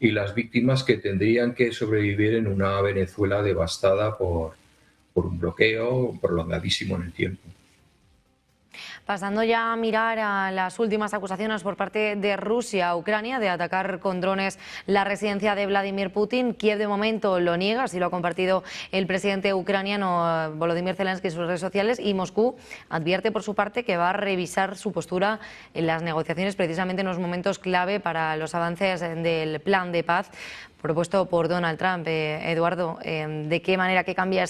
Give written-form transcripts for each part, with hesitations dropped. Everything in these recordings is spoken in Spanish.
y las víctimas que tendrían que sobrevivir en una Venezuela devastada por un bloqueo prolongadísimo en el tiempo. Pasando ya a mirar a las últimas acusaciones por parte de Rusia a Ucrania de atacar con drones la residencia de Vladimir Putin, Kiev de momento lo niega, así lo ha compartido el presidente ucraniano Volodymyr Zelensky en sus redes sociales, y Moscú advierte por su parte que va a revisar su postura en las negociaciones precisamente en los momentos clave para los avances del plan de paz propuesto por Donald Trump. Eduardo, ¿de qué manera qué cambia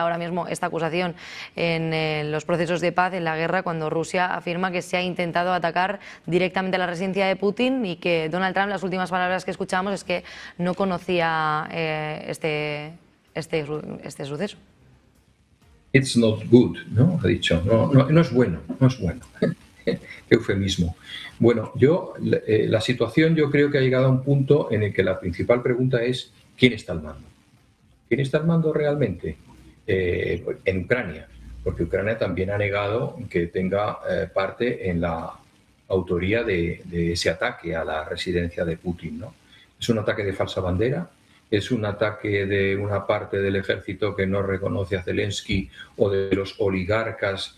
ahora mismo esta acusación en los procesos de paz, en la guerra, cuando Rusia afirma que se ha intentado atacar directamente a la residencia de Putin y que Donald Trump, las últimas palabras que escuchamos es que no conocía este suceso? It's not good, ¿no? Ha dicho, no es bueno, no es bueno. Qué eufemismo. Bueno, la situación yo creo que ha llegado a un punto en el que la principal pregunta es ¿quién está al mando? ¿Quién está al mando realmente? En Ucrania, porque Ucrania también ha negado que tenga parte en la autoría de ese ataque a la residencia de Putin, ¿no? Es un ataque de falsa bandera, es un ataque de una parte del ejército que no reconoce a Zelensky o de los oligarcas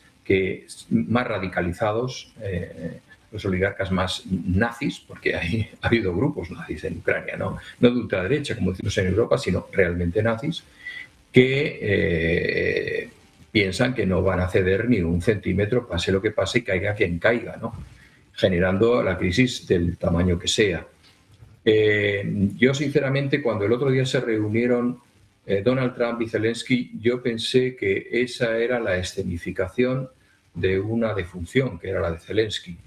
más radicalizados, los oligarcas más nazis, porque ha habido grupos nazis en Ucrania, no de ultraderecha, como decimos en Europa, sino realmente nazis, que piensan que no van a ceder ni un centímetro, pase lo que pase y caiga quien caiga, ¿no? Generando la crisis del tamaño que sea. Yo, sinceramente, cuando el otro día se reunieron Donald Trump y Zelensky, yo pensé que esa era la escenificación de una defunción, que era la de Zelensky.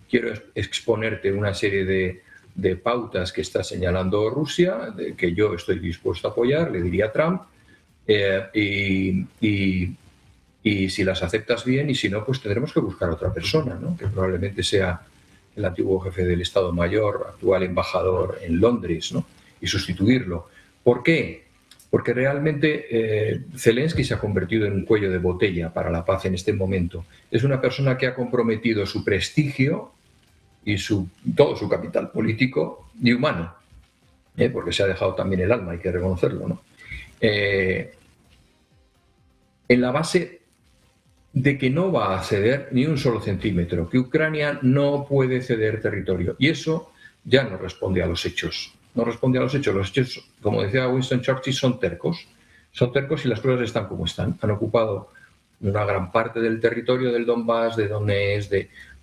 Quiero exponerte una serie de pautas que está señalando Rusia, que yo estoy dispuesto a apoyar, le diría a Trump, y si las aceptas bien, y si no, pues tendremos que buscar a otra persona, ¿no? Que probablemente sea el antiguo jefe del Estado Mayor, actual embajador en Londres, ¿no? Y sustituirlo. ¿Por qué? Porque realmente Zelensky se ha convertido en un cuello de botella para la paz en este momento. Es una persona que ha comprometido su prestigio y todo su capital político y humano, porque se ha dejado también el alma, hay que reconocerlo, ¿no? En la base de que no va a ceder ni un solo centímetro, que Ucrania no puede ceder territorio. Y eso ya no responde a los hechos. No responde a los hechos. Los hechos, como decía Winston Churchill, son tercos. Son tercos y las cosas están como están. Han ocupado una gran parte del territorio del Donbass, de Donetsk,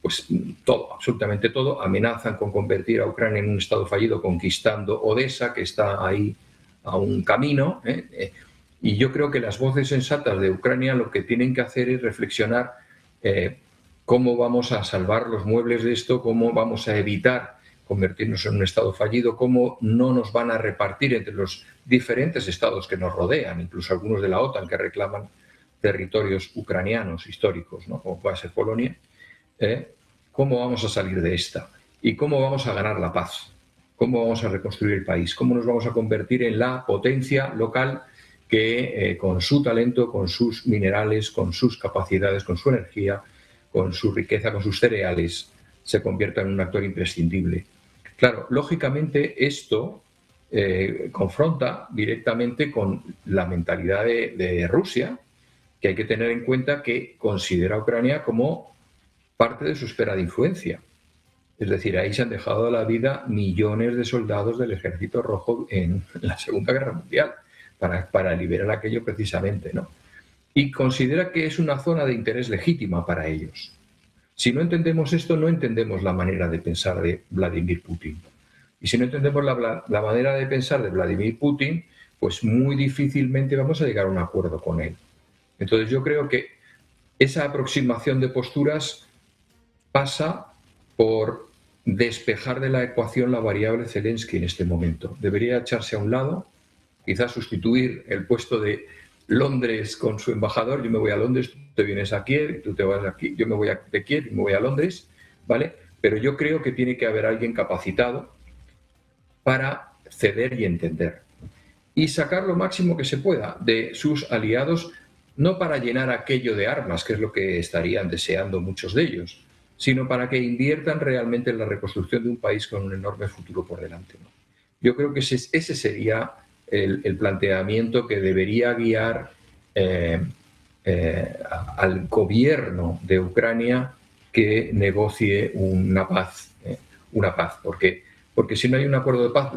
pues todo, absolutamente todo. Amenazan con convertir a Ucrania en un estado fallido, conquistando Odessa, que está ahí a un camino. Y yo creo que las voces sensatas de Ucrania lo que tienen que hacer es reflexionar cómo vamos a salvar los muebles de esto, cómo vamos a evitar convertirnos en un estado fallido, cómo no nos van a repartir entre los diferentes estados que nos rodean, incluso algunos de la OTAN que reclaman territorios ucranianos históricos, ¿no? Como puede ser Polonia. ¿Cómo vamos a salir de esta? ¿Y cómo vamos a ganar la paz? ¿Cómo vamos a reconstruir el país? ¿Cómo nos vamos a convertir en la potencia local que con su talento, con sus minerales, con sus capacidades, con su energía, con su riqueza, con sus cereales, se convierta en un actor imprescindible? Claro, lógicamente esto confronta directamente con la mentalidad de Rusia, que hay que tener en cuenta que considera a Ucrania como parte de su esfera de influencia. Es decir, ahí se han dejado la vida millones de soldados del Ejército Rojo en la Segunda Guerra Mundial para liberar aquello precisamente, ¿no? Y considera que es una zona de interés legítima para ellos. Si no entendemos esto, no entendemos la manera de pensar de Vladimir Putin. Y si no entendemos la manera de pensar de Vladimir Putin, pues muy difícilmente vamos a llegar a un acuerdo con él. Entonces yo creo que esa aproximación de posturas pasa por despejar de la ecuación la variable Zelensky en este momento. Debería echarse a un lado, quizás sustituir el puesto de Londres con su embajador. Yo me voy a Londres, tú te vienes a Kiev, tú te vas aquí, yo me voy de Kiev y me voy a Londres, ¿vale? Pero yo creo que tiene que haber alguien capacitado para ceder y entender. Y sacar lo máximo que se pueda de sus aliados, no para llenar aquello de armas, que es lo que estarían deseando muchos de ellos, sino para que inviertan realmente en la reconstrucción de un país con un enorme futuro por delante, ¿no? Yo creo que ese sería el planteamiento que debería guiar al gobierno de Ucrania que negocie una paz, porque si no hay un acuerdo de paz,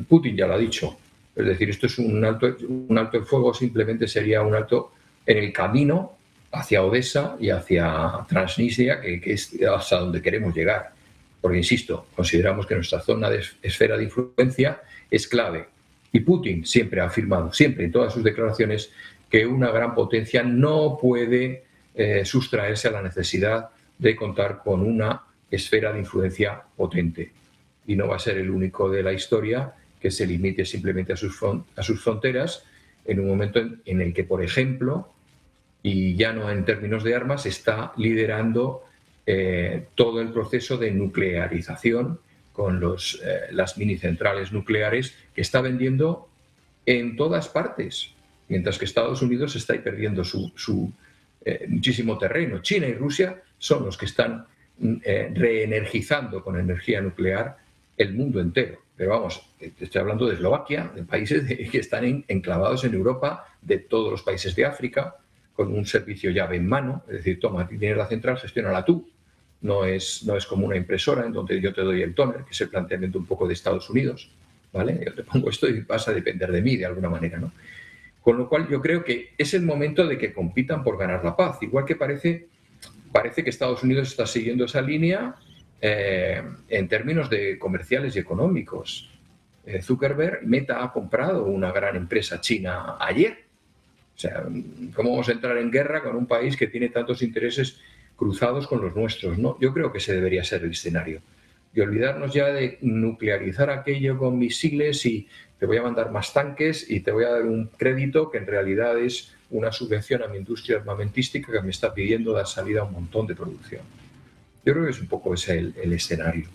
Putin ya lo ha dicho, es decir, esto es un alto el fuego, simplemente sería un alto en el camino hacia Odessa y hacia Transnistria, que es hasta donde queremos llegar. Porque, insisto, consideramos que nuestra zona de esfera de influencia es clave. Y Putin siempre ha afirmado, siempre en todas sus declaraciones, que una gran potencia no puede sustraerse a la necesidad de contar con una esfera de influencia potente. Y no va a ser el único de la historia que se limite simplemente a sus fronteras, en un momento en el que, por ejemplo, y ya no en términos de armas, está liderando todo el proceso de nuclearización con las minicentrales nucleares que está vendiendo en todas partes, mientras que Estados Unidos está ahí perdiendo muchísimo terreno. China y Rusia son los que están reenergizando con energía nuclear el mundo entero. Pero vamos, estoy hablando de Eslovaquia, de países que están enclavados en Europa, de todos los países de África, con un servicio llave en mano, es decir, toma, tienes la central, gestiónala tú. No es como una impresora en donde yo te doy el tóner, que es el planteamiento un poco de Estados Unidos, ¿vale? Yo te pongo esto y vas a depender de mí de alguna manera, ¿no? Con lo cual yo creo que es el momento de que compitan por ganar la paz, igual que parece que Estados Unidos está siguiendo esa línea en términos de comerciales y económicos. Zuckerberg, Meta, ha comprado una gran empresa china ayer. O sea, ¿cómo vamos a entrar en guerra con un país que tiene tantos intereses cruzados con los nuestros, ¿no? Yo creo que ese debería ser el escenario. Y olvidarnos ya de nuclearizar aquello con misiles y te voy a mandar más tanques y te voy a dar un crédito que en realidad es una subvención a mi industria armamentística que me está pidiendo dar salida a un montón de producción. Yo creo que es un poco ese el escenario.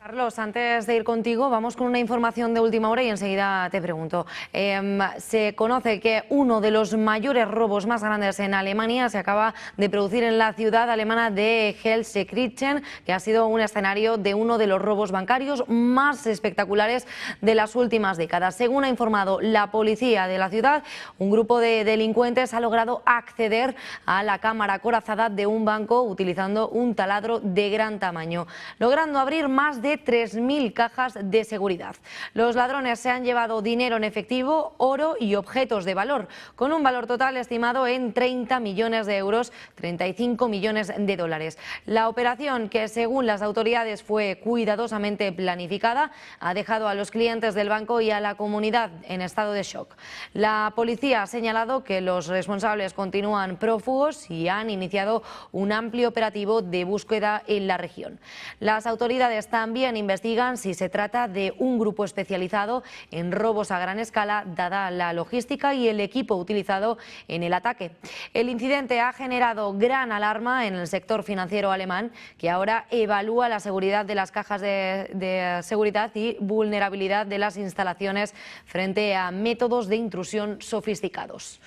Carlos, antes de ir contigo, vamos con una información de última hora y enseguida te pregunto. Se conoce que uno de los mayores robos más grandes en Alemania se acaba de producir en la ciudad alemana de Gelsenkirchen, que ha sido un escenario de uno de los robos bancarios más espectaculares de las últimas décadas. Según ha informado la policía de la ciudad, un grupo de delincuentes ha logrado acceder a la cámara acorazada de un banco utilizando un taladro de gran tamaño, logrando abrir más de 3.000 cajas de seguridad. Los ladrones se han llevado dinero en efectivo, oro y objetos de valor, con un valor total estimado en 30 millones de euros, 35 millones de dólares. La operación, que según las autoridades fue cuidadosamente planificada, ha dejado a los clientes del banco y a la comunidad en estado de shock. La policía ha señalado que los responsables continúan prófugos y han iniciado un amplio operativo de búsqueda en la región. Las autoridades también investigan si se trata de un grupo especializado en robos a gran escala, dada la logística y el equipo utilizado en el ataque. El incidente ha generado gran alarma en el sector financiero alemán, que ahora evalúa la seguridad de las cajas de seguridad y vulnerabilidad de las instalaciones frente a métodos de intrusión sofisticados.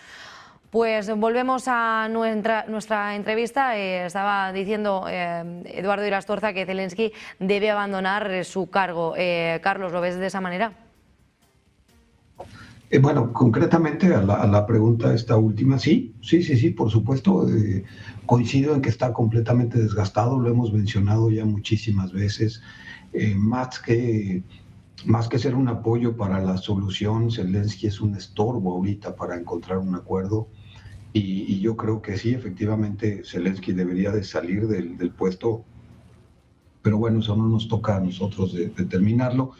Pues volvemos a nuestra entrevista. Estaba diciendo Eduardo Irastorza que Zelensky debe abandonar su cargo. Carlos, ¿lo ves de esa manera? Bueno, concretamente a la pregunta esta última, sí, por supuesto. Coincido en que está completamente desgastado, lo hemos mencionado ya muchísimas veces. Más que ser un apoyo para la solución, Zelensky es un estorbo ahorita para encontrar un acuerdo. Y yo creo que sí, efectivamente, Zelensky debería de salir del puesto, pero bueno, eso no nos toca a nosotros determinarlo.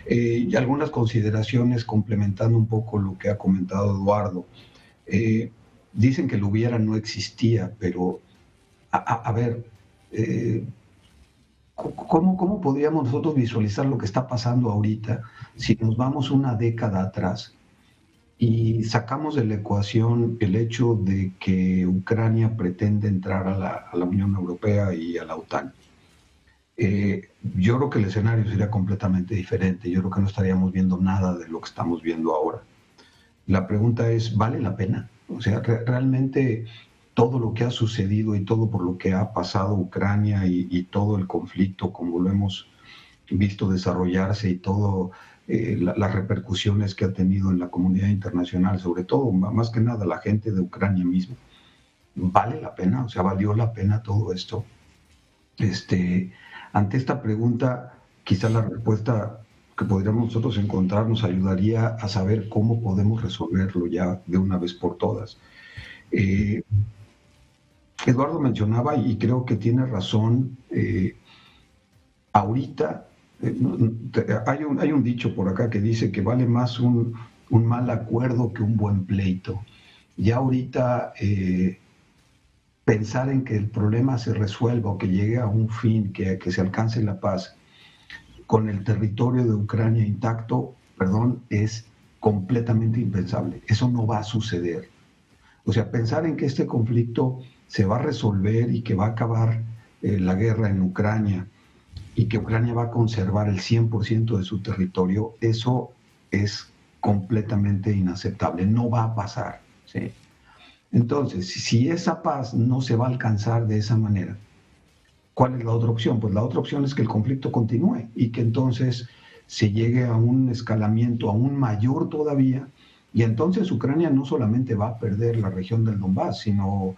Y algunas consideraciones complementando un poco lo que ha comentado Eduardo. Dicen que el hubiera no existía, pero a ver, ¿cómo podríamos nosotros visualizar lo que está pasando ahorita si nos vamos una década atrás y sacamos de la ecuación el hecho de que Ucrania pretende entrar a la Unión Europea y a la OTAN? Yo creo que el escenario sería completamente diferente. Yo creo que no estaríamos viendo nada de lo que estamos viendo ahora. La pregunta es, ¿vale la pena? O sea, realmente todo lo que ha sucedido y todo por lo que ha pasado Ucrania y todo el conflicto, como lo hemos visto desarrollarse y todo las repercusiones que ha tenido en la comunidad internacional, sobre todo, más que nada, la gente de Ucrania misma. ¿Vale la pena? O sea, ¿valió la pena todo esto? Ante esta pregunta, quizá la respuesta que podríamos nosotros encontrar nos ayudaría a saber cómo podemos resolverlo ya de una vez por todas. Eduardo mencionaba, y creo que tiene razón, ahorita hay un dicho por acá que dice que vale más un mal acuerdo que un buen pleito. Ya ahorita pensar en que el problema se resuelva o que llegue a un fin, que se alcance la paz con el territorio de Ucrania intacto, es completamente impensable. Eso no va a suceder. O sea, pensar en que este conflicto se va a resolver y que va a acabar la guerra en Ucrania y que Ucrania va a conservar el 100% de su territorio, eso es completamente inaceptable. No va a pasar, ¿sí? Entonces, si esa paz no se va a alcanzar de esa manera, ¿cuál es la otra opción? Pues la otra opción es que el conflicto continúe y que entonces se llegue a un escalamiento aún mayor todavía, y entonces Ucrania no solamente va a perder la región del Donbass, sino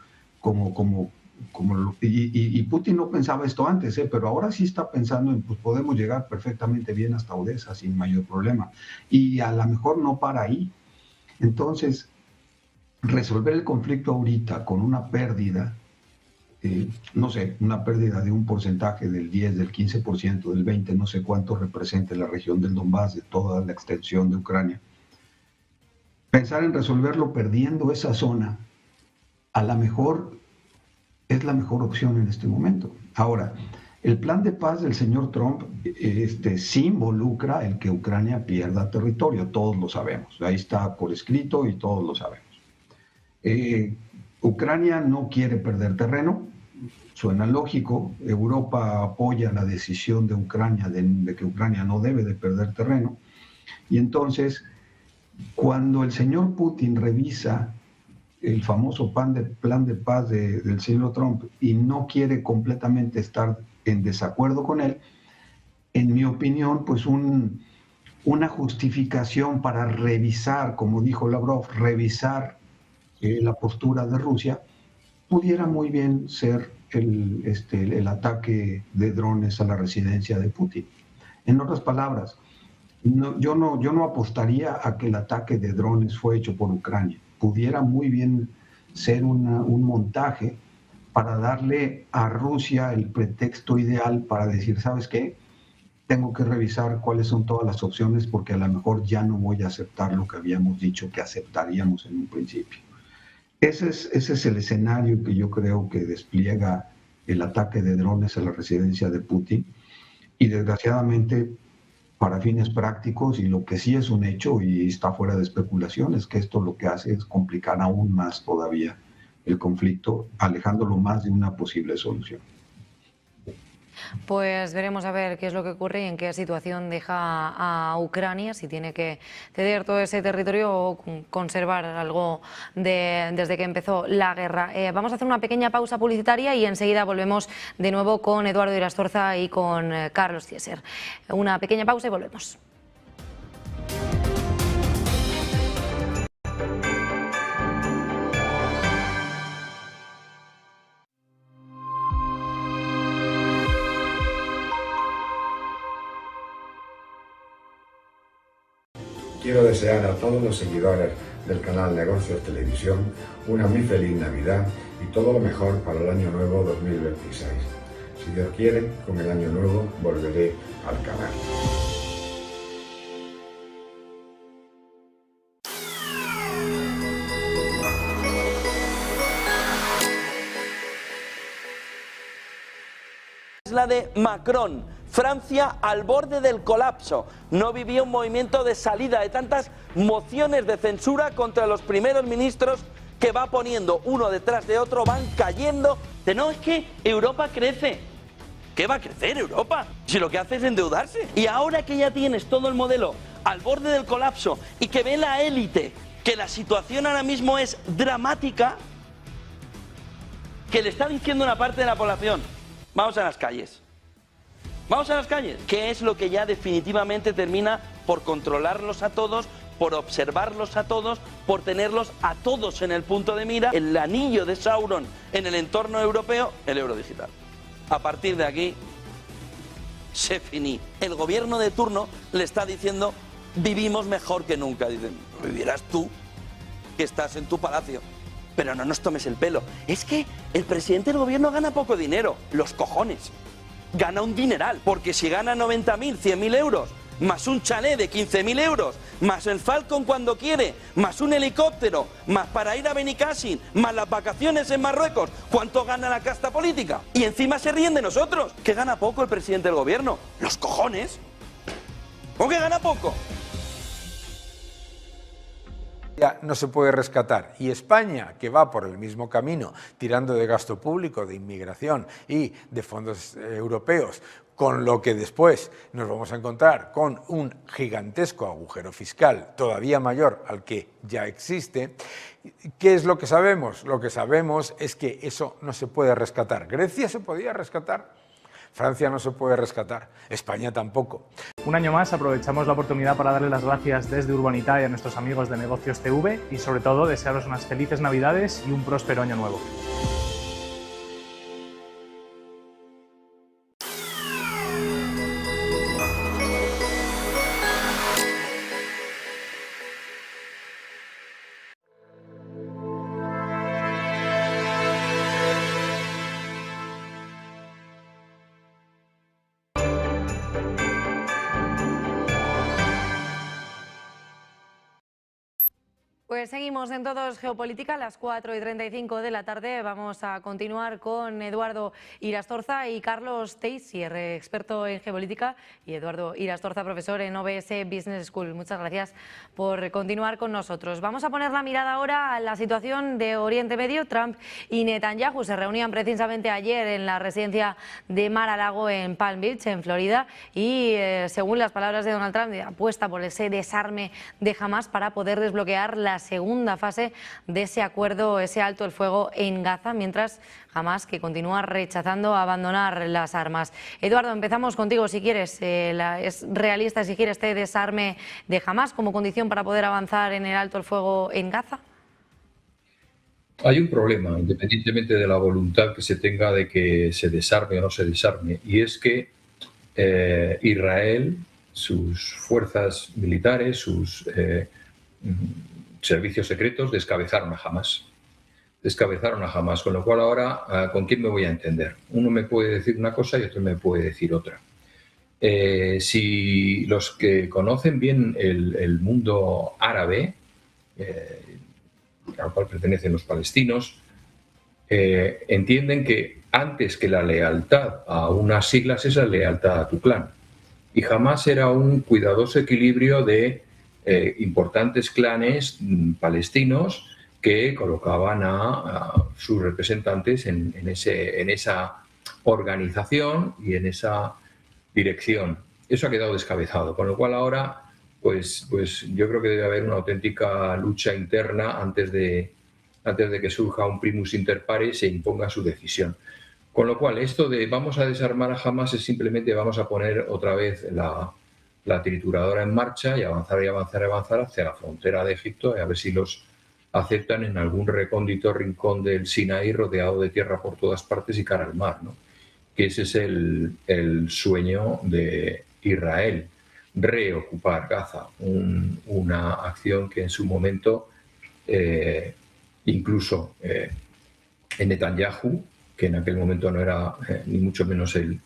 y Putin no pensaba esto antes, pero ahora sí está pensando en, pues podemos llegar perfectamente bien hasta Odessa sin mayor problema, y a lo mejor no para ahí. Entonces, resolver el conflicto ahorita con una pérdida, no sé, una pérdida de un porcentaje del 10, del 15%, del 20%, no sé cuánto represente la región del Donbass, de toda la extensión de Ucrania. Pensar en resolverlo perdiendo esa zona, a lo mejor es la mejor opción en este momento. Ahora, el plan de paz del señor Trump sí involucra el que Ucrania pierda territorio, todos lo sabemos, ahí está por escrito y todos lo sabemos. Ucrania no quiere perder terreno, suena lógico. Europa apoya la decisión de Ucrania de que Ucrania no debe de perder terreno, y entonces cuando el señor Putin revisa el famoso plan de paz del señor Trump y no quiere completamente estar en desacuerdo con él, en mi opinión, pues una justificación para revisar, como dijo Lavrov, revisar la postura de Rusia, pudiera muy bien ser el ataque de drones a la residencia de Putin. En otras palabras, yo no apostaría a que el ataque de drones fue hecho por Ucrania. Pudiera muy bien ser un montaje para darle a Rusia el pretexto ideal para decir, ¿sabes qué? Tengo que revisar cuáles son todas las opciones porque a lo mejor ya no voy a aceptar lo que habíamos dicho que aceptaríamos en un principio. Ese es el escenario que yo creo que despliega el ataque de drones a la residencia de Putin, y desgraciadamente, para fines prácticos, y lo que sí es un hecho y está fuera de especulación, es que esto lo que hace es complicar aún más todavía el conflicto, alejándolo más de una posible solución. Pues veremos a ver qué es lo que ocurre y en qué situación deja a Ucrania, si tiene que ceder todo ese territorio o conservar algo desde que empezó la guerra. Vamos a hacer una pequeña pausa publicitaria y enseguida volvemos de nuevo con Eduardo Irastorza y con Carlos Cieser. Una pequeña pausa y volvemos. Quiero desear a todos los seguidores del canal Negocios Televisión una muy feliz Navidad y todo lo mejor para el año nuevo 2026. Si Dios quiere, con el año nuevo volveré al canal. La de Macron. Francia al borde del colapso. No vivía un movimiento de salida de tantas mociones de censura contra los primeros ministros que va poniendo uno detrás de otro, van cayendo. No, es que Europa crece. ¿Qué va a crecer Europa? Si lo que hace es endeudarse. Y ahora que ya tienes todo el modelo al borde del colapso y que ve la élite que la situación ahora mismo es dramática, que le está diciendo una parte de la población: vamos a las calles. Vamos a las calles. ¿Qué es lo que ya definitivamente termina por controlarlos a todos, por observarlos a todos, por tenerlos a todos en el punto de mira? El anillo de Sauron en el entorno europeo, el euro digital. A partir de aquí, se finí. El gobierno de turno le está diciendo: vivimos mejor que nunca. Dicen: vivirás tú, que estás en tu palacio, pero no nos tomes el pelo. Es que el presidente del gobierno gana poco dinero, los cojones. Gana un dineral, porque si gana 90.000, 100.000 euros, más un chalet de 15.000 euros, más el Falcon cuando quiere, más un helicóptero, más para ir a Benicàssim, más las vacaciones en Marruecos, ¿cuánto gana la casta política? Y encima se ríen de nosotros, que gana poco el presidente del gobierno. ¡Los cojones! ¿Cómo que gana poco? No se puede rescatar, y España, que va por el mismo camino, tirando de gasto público, de inmigración y de fondos europeos, con lo que después nos vamos a encontrar con un gigantesco agujero fiscal todavía mayor al que ya existe. ¿Qué es lo que sabemos? Lo que sabemos es que eso no se puede rescatar. Grecia se podía rescatar, Francia no se puede rescatar, España tampoco. Un año más aprovechamos la oportunidad para darle las gracias desde Urbanitae a nuestros amigos de Negocios TV y sobre todo desearos unas felices Navidades y un próspero año nuevo. Pues seguimos en Todos Geopolítica a las 4:35 de la tarde. Vamos a continuar con Eduardo Irastorza y Carlos Teixier, experto en geopolítica, y Eduardo Irastorza, profesor en OBS Business School. Muchas gracias por continuar con nosotros. Vamos a poner la mirada ahora a la situación de Oriente Medio. Trump y Netanyahu se reunían precisamente ayer en la residencia de Mar-a-Lago en Palm Beach, en Florida, y según las palabras de Donald Trump, apuesta por ese desarme de Hamás para poder desbloquear la segunda fase de ese acuerdo, ese alto el fuego en Gaza, mientras Hamás que continúa rechazando abandonar las armas. Eduardo, empezamos contigo si quieres. ¿Es realista exigir este desarme de Hamás como condición para poder avanzar en el alto el fuego en Gaza? Hay un problema, independientemente de la voluntad que se tenga de que se desarme o no se desarme, y es que Israel, sus fuerzas militares, sus servicios secretos descabezaron a Hamás. Descabezaron a Hamás, con lo cual ahora, ¿con quién me voy a entender? Uno me puede decir una cosa y otro me puede decir otra. Si los que conocen bien el mundo árabe, al cual pertenecen los palestinos, entienden que antes que la lealtad a unas siglas es la lealtad a tu clan. Y Hamás era un cuidadoso equilibrio de importantes clanes palestinos que colocaban a sus representantes en esa organización y en esa dirección. Eso ha quedado descabezado, con lo cual ahora pues yo creo que debe haber una auténtica lucha interna antes de que surja un primus inter pares y se imponga su decisión. Con lo cual, esto de vamos a desarmar a Hamás es simplemente vamos a poner otra vez la trituradora en marcha y avanzar y avanzar y avanzar hacia la frontera de Egipto y a ver si los aceptan en algún recóndito rincón del Sinaí rodeado de tierra por todas partes y cara al mar, ¿no? Que ese es el sueño de Israel, reocupar Gaza, una acción que en su momento incluso en Netanyahu, que en aquel momento no era ni mucho menos el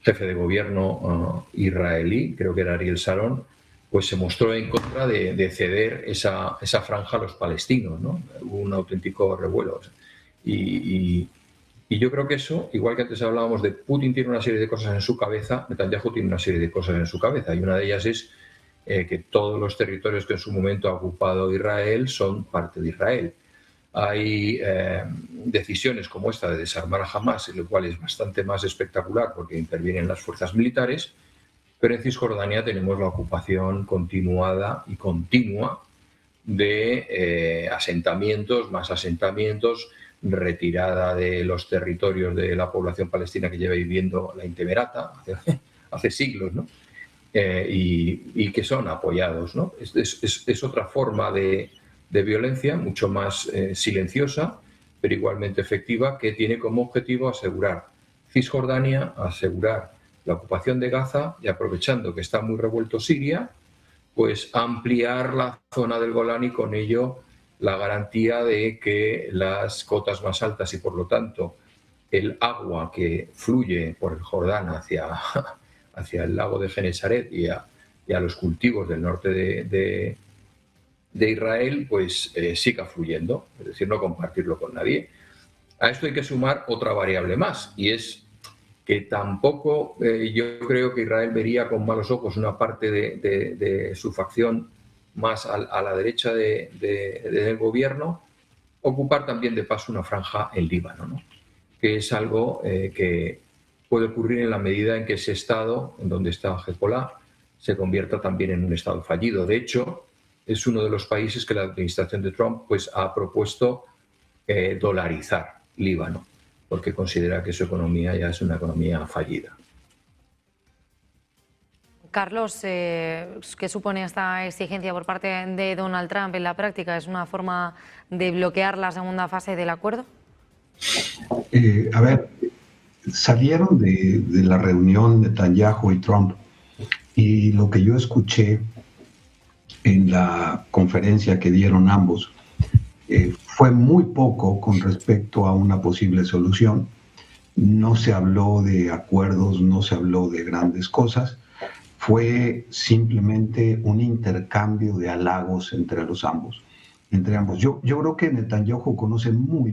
jefe de gobierno israelí, creo que era Ariel Sharon, pues se mostró en contra de ceder esa franja a los palestinos, ¿no? Hubo un auténtico revuelo. Y yo creo que eso, igual que antes hablábamos de Putin tiene una serie de cosas en su cabeza, Netanyahu tiene una serie de cosas en su cabeza, y una de ellas es que todos los territorios que en su momento ha ocupado Israel son parte de Israel. Hay decisiones como esta de desarmar a Hamás, lo cual es bastante más espectacular porque intervienen las fuerzas militares, pero en Cisjordania tenemos la ocupación continuada y continua de asentamientos, retirada de los territorios de la población palestina que lleva viviendo la Intemerata hace siglos, ¿no? Y que son apoyados, ¿no? Es otra forma de violencia, mucho más silenciosa, pero igualmente efectiva, que tiene como objetivo asegurar Cisjordania, asegurar la ocupación de Gaza y, aprovechando que está muy revuelto Siria, pues ampliar la zona del Golán y con ello la garantía de que las cotas más altas y, por lo tanto, el agua que fluye por el Jordán hacia el lago de Genesaret y a los cultivos del norte de Israel, pues siga fluyendo, es decir, no compartirlo con nadie. A esto hay que sumar otra variable más, y es que tampoco yo creo que Israel vería con malos ojos una parte de su facción más a la derecha del gobierno ocupar también de paso una franja en Líbano, ¿no? Que es algo que puede ocurrir en la medida en que ese estado, en donde está Hezbollah, se convierta también en un estado fallido. De hecho, es uno de los países que la administración de Trump pues ha propuesto dolarizar Líbano, porque considera que su economía ya es una economía fallida. Carlos, ¿qué supone esta exigencia por parte de Donald Trump en la práctica? ¿Es una forma de bloquear la segunda fase del acuerdo? A ver, salieron de la reunión Netanyahu y Trump, y lo que yo escuché en la conferencia que dieron ambos fue muy poco con respecto a una posible solución. No se habló de acuerdos, no se habló de grandes cosas. Fue simplemente un intercambio de halagos entre ambos. Yo creo que Netanyahu conoce muy